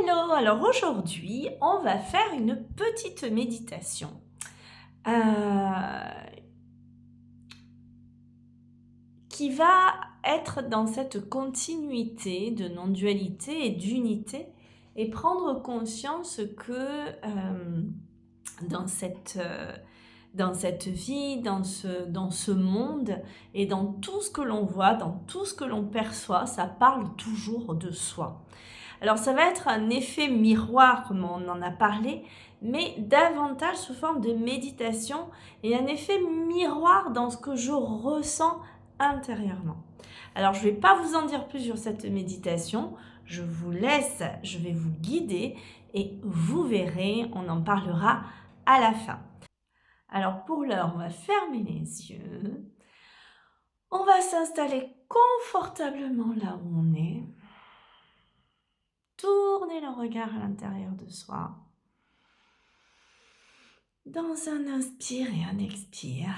Hello, alors aujourd'hui, on va faire une petite méditation euh, qui va être dans cette continuité de non-dualité et d'unité et prendre conscience que dans cette vie, dans ce monde et dans tout ce que l'on voit, dans tout ce que l'on perçoit, ça parle toujours de soi. Alors ça va être un effet miroir, comme on en a parlé, mais davantage sous forme de méditation et un effet miroir dans ce que je ressens intérieurement. Alors je ne vais pas vous en dire plus sur cette méditation, je vous laisse, je vais vous guider et vous verrez, on en parlera à la fin. Alors pour l'heure, on va fermer les yeux, on va s'installer confortablement là où on est. Tournez le regard à l'intérieur de soi. Dans un inspire et un expire.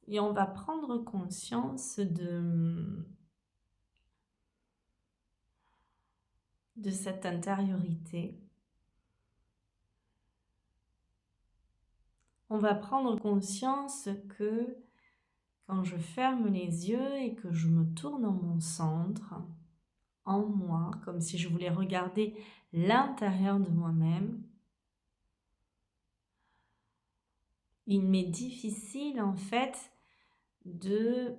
Et on va prendre conscience de cette intériorité. On va prendre conscience que quand je ferme les yeux et que je me tourne en mon centre, en moi, comme si je voulais regarder l'intérieur de moi-même, il m'est difficile en fait de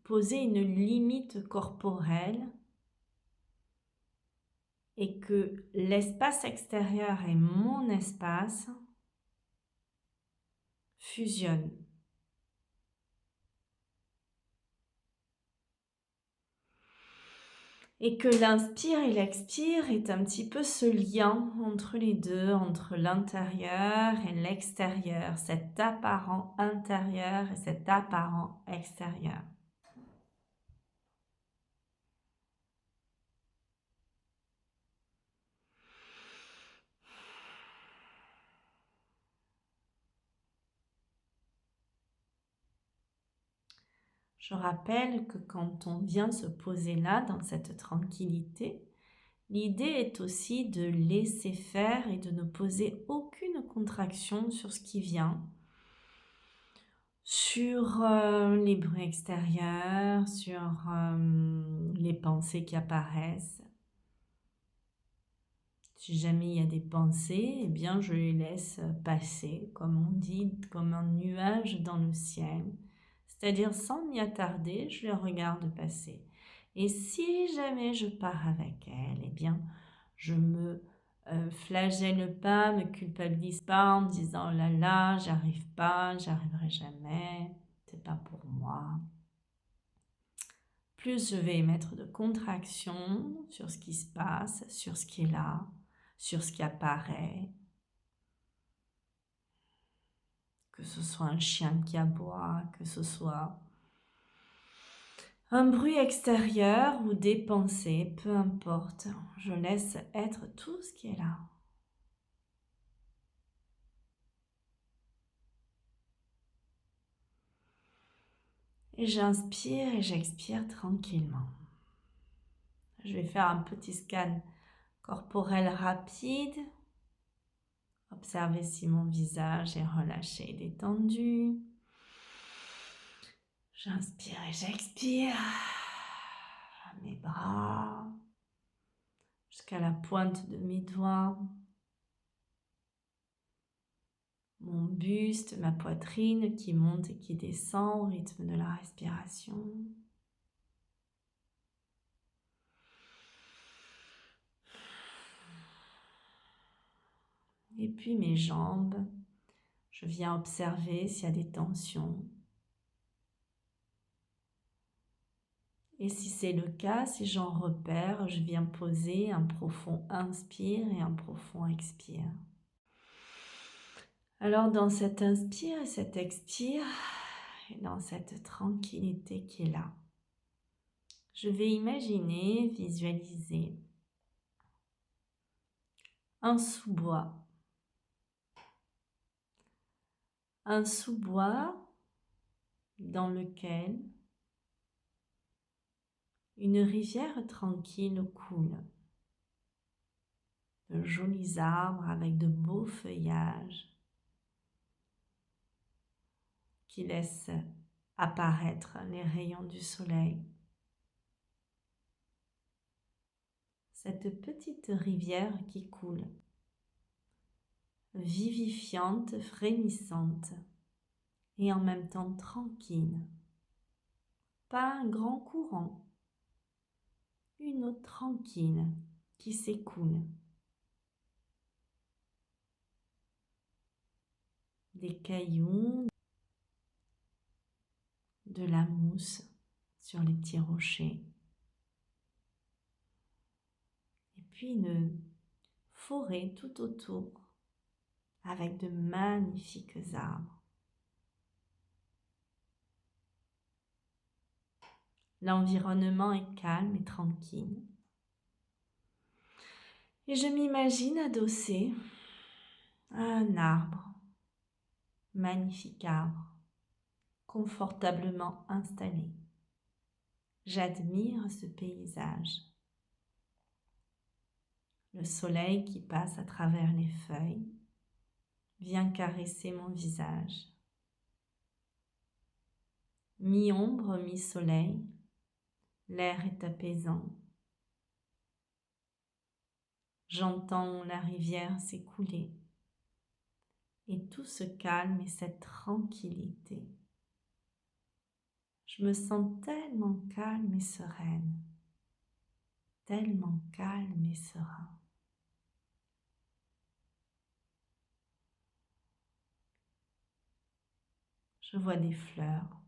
poser une limite corporelle et que l'espace extérieur et mon espace fusionnent. Et que l'inspire et l'expire est un petit peu ce lien entre les deux, entre l'intérieur et l'extérieur, cet apparent intérieur et cet apparent extérieur. Je rappelle que quand on vient se poser là, dans cette tranquillité, l'idée est aussi de laisser faire et de ne poser aucune contraction sur ce qui vient, sur les bruits extérieurs, sur les pensées qui apparaissent. Si jamais il y a des pensées, eh bien je les laisse passer, comme on dit, comme un nuage dans le ciel. C'est-à-dire sans m'y attarder, je les regarde passer. Et si jamais je pars avec elles, eh bien je me flagelle pas, me culpabilise pas en me disant oh là là, j'arrive pas, j'arriverai jamais, c'est pas pour moi. Plus je vais émettre de contraction sur ce qui se passe, sur ce qui est là, sur ce qui apparaît, que ce soit un chien qui aboie, que ce soit un bruit extérieur ou des pensées, peu importe, je laisse être tout ce qui est là. Et j'inspire et j'expire tranquillement. Je vais faire un petit scan corporel rapide. Observez si mon visage est relâché et détendu. J'inspire et j'expire. Mes bras jusqu'à la pointe de mes doigts. Mon buste, ma poitrine qui monte et qui descend au rythme de la respiration. Et puis mes jambes, je viens observer s'il y a des tensions. Et si c'est le cas, si j'en repère, je viens poser un profond inspire et un profond expire. Alors dans cet inspire et cet expire, et dans cette tranquillité qui est là, je vais imaginer, visualiser un sous-bois. un sous-bois dans lequel une rivière tranquille coule. De jolis arbres avec de beaux feuillages qui laissent apparaître les rayons du soleil. Cette petite rivière qui coule, vivifiante, frémissante et en même temps tranquille. Pas un grand courant, une eau tranquille qui s'écoule. Des cailloux, de la mousse sur les petits rochers. Et puis une forêt tout autour avec de magnifiques arbres. L'environnement est calme et tranquille. Et je m'imagine adossée à un arbre, magnifique arbre, confortablement installé. J'admire ce paysage. Le soleil qui passe à travers les feuilles vient caresser mon visage. Mi-ombre, mi-soleil, l'air est apaisant. J'entends la rivière s'écouler et tout se calme et cette tranquillité. Je me sens tellement calme et sereine, tellement calme et serein. Je vois des fleurs,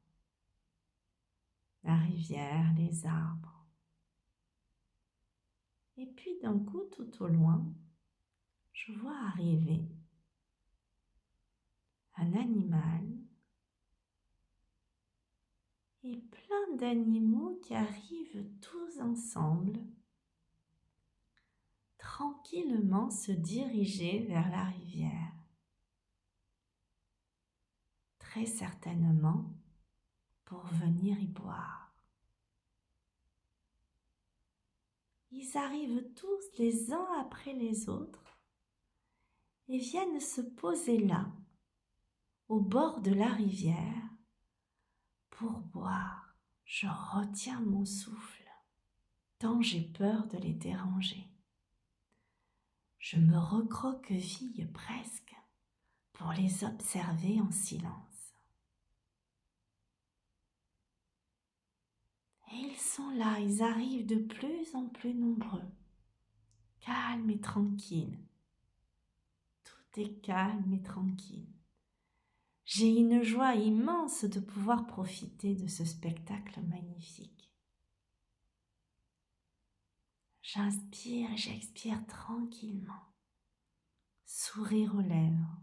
la rivière, les arbres. Et puis d'un coup, tout au loin, je vois arriver un animal et plein d'animaux qui arrivent tous ensemble, tranquillement se diriger vers la rivière. Très certainement pour venir y boire. Ils arrivent tous les uns après les autres et viennent se poser là, au bord de la rivière, pour boire. Je retiens mon souffle, tant j'ai peur de les déranger. Je me recroqueville presque pour les observer en silence. Et ils sont là, ils arrivent de plus en plus nombreux, calmes et tranquilles. Tout est calme et tranquille. J'ai une joie immense de pouvoir profiter de ce spectacle magnifique. J'inspire et j'expire tranquillement, sourire aux lèvres.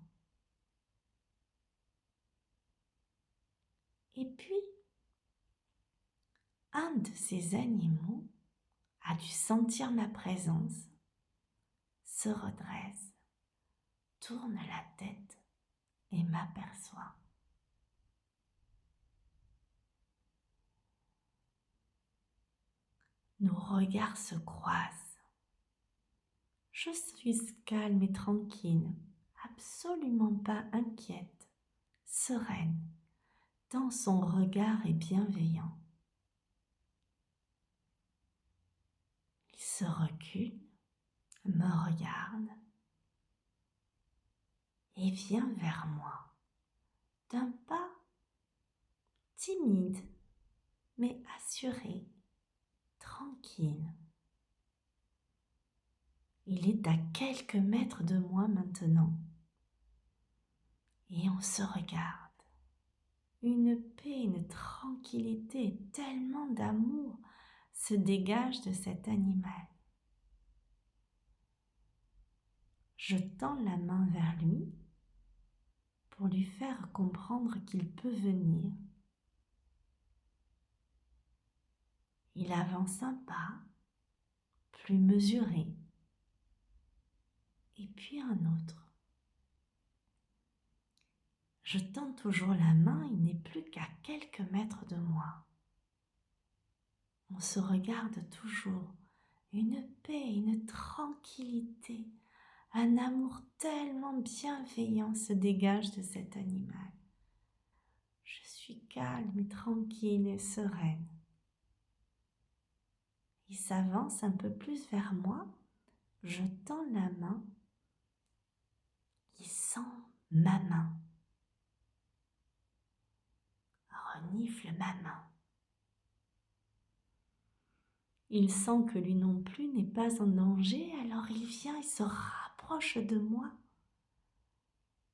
Et puis, un de ces animaux a dû sentir ma présence, se redresse, tourne la tête et m'aperçoit. Nos regards se croisent. Je suis calme et tranquille, absolument pas inquiète, sereine, tant son regard est bienveillant. Il se recule, me regarde et vient vers moi d'un pas timide mais assuré, tranquille. Il est à quelques mètres de moi maintenant et on se regarde. Une paix, une tranquillité, tellement d'amour se dégage de cet animal. Je tends la main vers lui pour lui faire comprendre qu'il peut venir. Il avance un pas, plus mesuré, et puis un autre. Je tends toujours la main, il n'est plus qu'à quelques mètres de moi. On se regarde toujours, une paix, une tranquillité, un amour tellement bienveillant se dégage de cet animal. Je suis calme et tranquille et sereine. Il s'avance un peu plus vers moi, je tends la main, il sent ma main, renifle ma main. Il sent que lui non plus n'est pas en danger, alors il vient, il se rapproche de moi.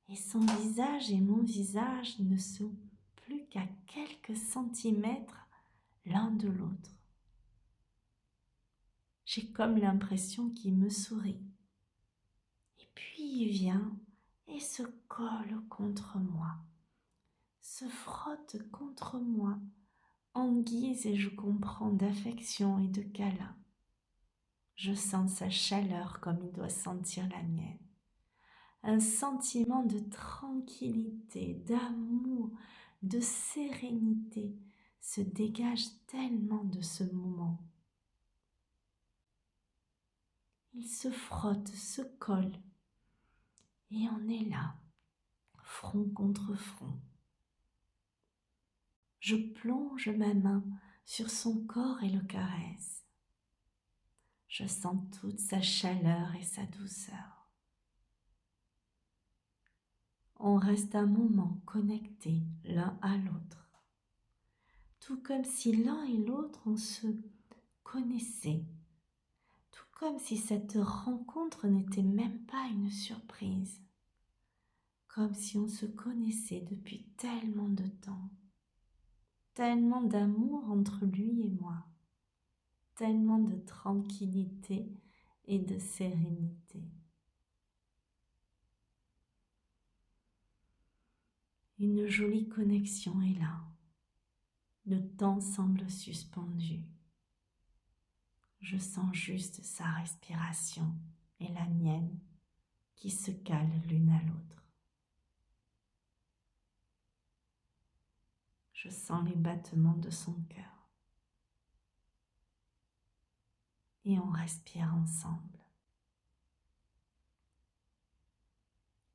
Et son visage et mon visage ne sont plus qu'à quelques centimètres l'un de l'autre. J'ai comme l'impression qu'il me sourit. Et puis il vient et se colle contre moi, se frotte contre moi en guise, et je comprends, d'affection et de câlin. Je sens sa chaleur comme il doit sentir la mienne. Un sentiment de tranquillité, d'amour, de sérénité se dégage tellement de ce moment. Il se frotte, se colle, et on est là, front contre front. Je plonge ma main sur son corps et le caresse. Je sens toute sa chaleur et sa douceur. On reste un moment connectés l'un à l'autre, tout comme si l'un et l'autre on se connaissait, tout comme si cette rencontre n'était même pas une surprise, comme si on se connaissait depuis tellement de temps, tellement d'amour entre lui et moi, tellement de tranquillité et de sérénité. Une jolie connexion est là. Le temps semble suspendu. Je sens juste sa respiration et la mienne qui se calent l'une à l'autre. Je sens les battements de son cœur. Et on respire ensemble.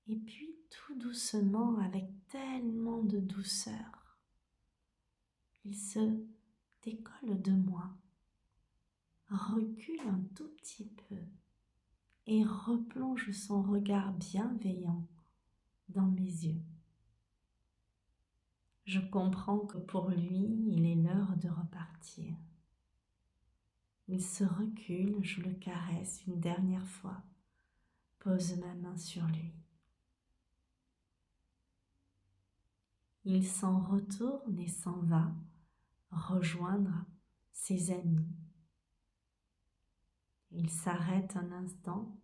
Et puis tout doucement, avec tellement de douceur, il se décolle de moi, recule un tout petit peu et replonge son regard bienveillant dans mes yeux. Je comprends que pour lui, il est l'heure de repartir. Il se recule, je le caresse une dernière fois, pose ma main sur lui. Il s'en retourne et s'en va rejoindre ses amis. Il s'arrête un instant,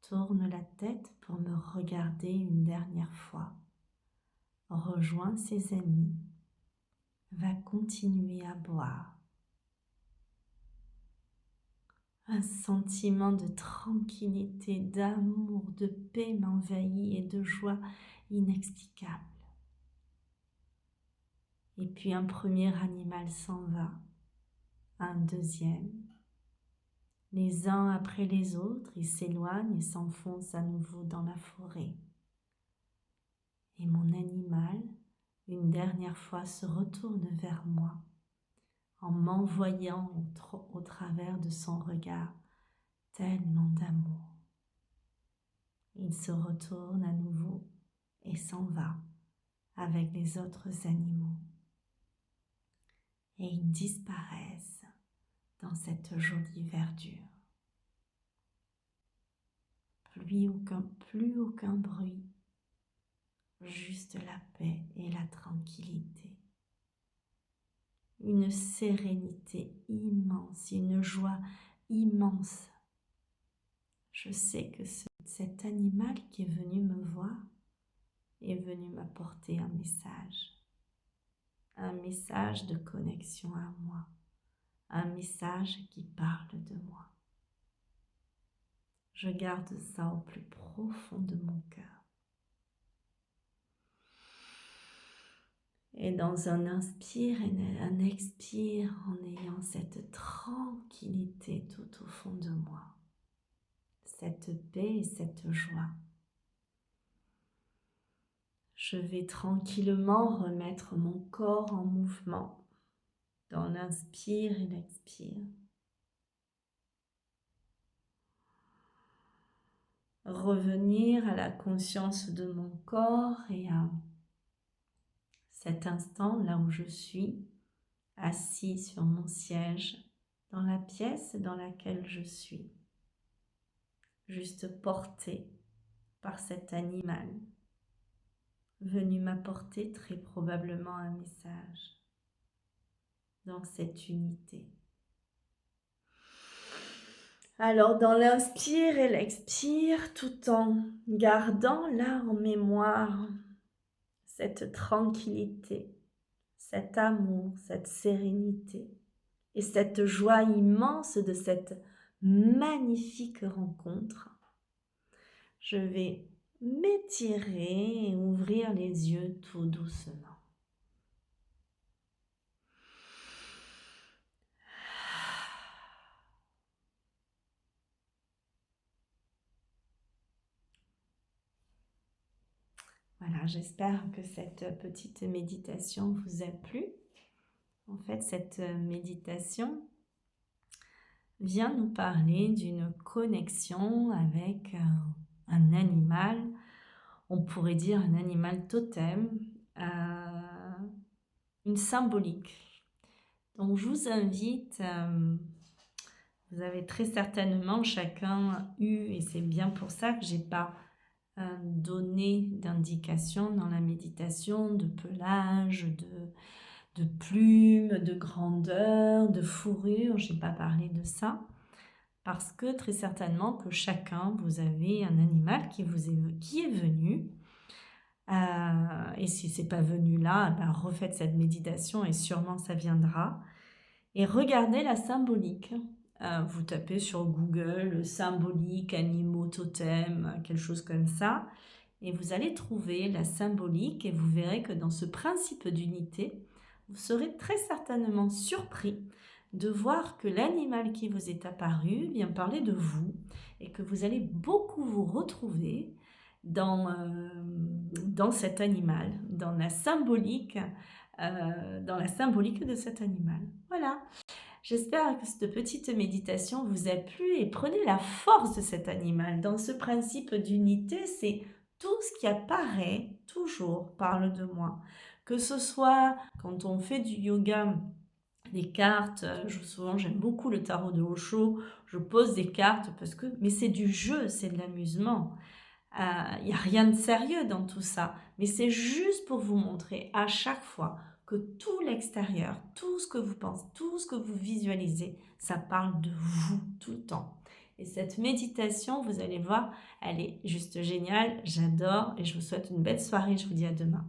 tourne la tête pour me regarder une dernière fois, rejoint ses amis, va continuer à boire. Un sentiment de tranquillité, d'amour, de paix m'envahit et de joie inexplicable. Et puis un premier animal s'en va, un deuxième. Les uns après les autres, ils s'éloignent et s'enfoncent à nouveau dans la forêt. Et mon animal, une dernière fois, se retourne vers moi en m'envoyant au travers de son regard tellement d'amour. Il se retourne à nouveau et s'en va avec les autres animaux. Et ils disparaissent dans cette jolie verdure. Plus aucun bruit, juste la paix et la tranquillité. Une sérénité immense, une joie immense. Je sais que cet animal qui est venu me voir est venu m'apporter un message de connexion à moi, un message qui parle de moi. Je garde ça au plus profond de mon cœur. Et dans un inspire et un expire, en ayant cette tranquillité tout au fond de moi, cette paix et cette joie, je vais tranquillement remettre mon corps en mouvement dans l'inspire et l'expire. Revenir à la conscience de mon corps et à cet instant là où je suis, assis sur mon siège, dans la pièce dans laquelle je suis, juste porté par cet animal, venu m'apporter très probablement un message dans cette unité. Alors dans l'inspire et l'expire, tout en gardant là en mémoire cette tranquillité, cet amour, cette sérénité et cette joie immense de cette magnifique rencontre, je vais m'étirer et ouvrir les yeux tout doucement. Voilà, j'espère que cette petite méditation vous a plu. En fait, cette méditation vient nous parler d'une connexion avec un animal, on pourrait dire un animal totem, une symbolique. Donc je vous invite, vous avez très certainement chacun eu, et c'est bien pour ça que je n'ai pas donné d'indication dans la méditation, de pelage, de plumes, de grandeur, de fourrure, je n'ai pas parlé de ça. Parce que très certainement que chacun, vous avez un animal qui est venu. Et si ce n'est pas venu là, ben refaites cette méditation et sûrement ça viendra. Et regardez la symbolique. Vous tapez sur Google symbolique, animaux, totem, quelque chose comme ça. Et vous allez trouver la symbolique et vous verrez que dans ce principe d'unité, vous serez très certainement surpris de voir que l'animal qui vous est apparu vient parler de vous et que vous allez beaucoup vous retrouver dans cet animal, dans la symbolique de cet animal. Voilà. J'espère que cette petite méditation vous a plu et prenez la force de cet animal. Dans ce principe d'unité, c'est tout ce qui apparaît toujours parle de moi. Que ce soit quand on fait du yoga, des cartes, souvent j'aime beaucoup le tarot de Osho, je pose des cartes mais c'est du jeu, c'est de l'amusement. Il n'y a rien de sérieux dans tout ça, mais c'est juste pour vous montrer à chaque fois que tout l'extérieur, tout ce que vous pensez, tout ce que vous visualisez, ça parle de vous tout le temps. Et cette méditation, vous allez voir, elle est juste géniale, j'adore et je vous souhaite une belle soirée, je vous dis à demain.